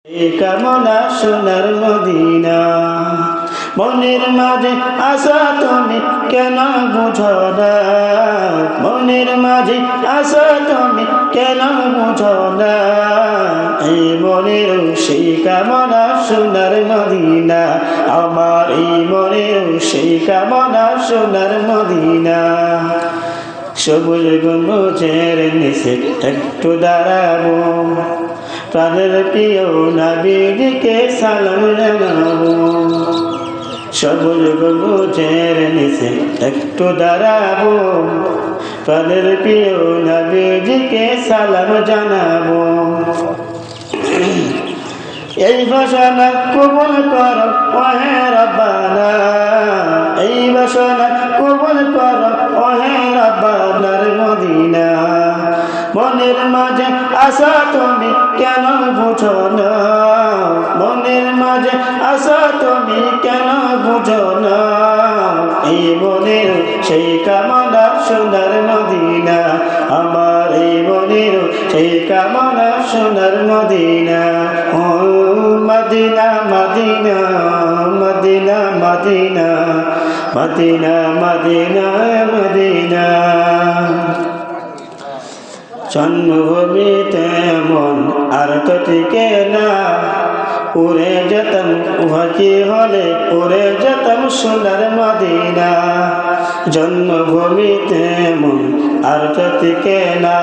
এই কামনা সোনার মদিনা। মনের মাঝে আশা তুমি কেন বুঝো না, মনের মাঝে আশা তুমি কেন বুঝো না। এই মনের সেই কামনা সোনার মদিনা, আমার এই মনের সেই কামনা সোনার মদিনা। সবুজ গম্বুজের নিচে একটু দাঁড়াবো, প্রাণের প্রিয় নবীকে সালাম জানাবো। সবুজ গম্বুজের নিচে একটু দাঁড়াবো, প্রাণের প্রিয় নবীকে সালাম জানাবো। এই বাসনা কবুল করো ওহে রব্বানা, এই বাসনা কবুল করো ওহে রব্বানার মদিনা। মনের মাঝে আশা তুমি কেন বুঝো না, মনের মাঝে আশা তুমি কেন বুঝো না। এই মনের সেই কামনা সোনার মদিনা, আমার এই মনের সেই কামনা সোনার মদিনা। ও Medina Medina Medina Medina Medina Medina Medina. জন্মভূমিতে মন আর তো টিকে না, উড়ে যেতাম উহাকি হলে উড়ে যেতাম সোনার মদিনা। জন্মভূমিতে মন আর তো টিকে না,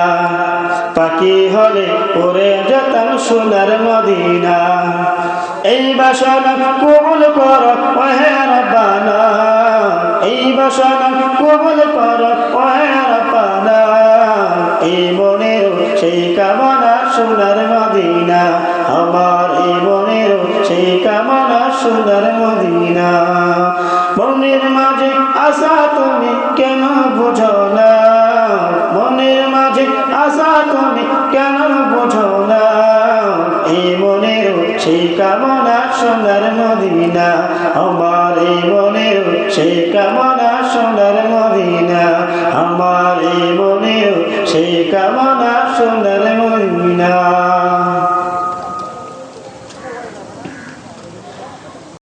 পাখি হলে উড়ে যেতাম সোনার মদিনা। এই বাসনা কবুল করো ওহে রব্বানা, এই বাসনা কবুল করো ওহে রব্বানা। এই মনের সেই কামনা সোনার মদিনা, আমার এই মনের সেই কামনা সোনার মদিনা। মনের মাঝে আশা তুমি কেন বুঝো না, মনের মাঝে আশা তুমি কেন বুঝো না। এই মনের সেই কামনা সোনার মদিনা, আমার এই মনের সেই কামনা সোনার মদিনা, আমার এই মনের সেই কামনা সোনার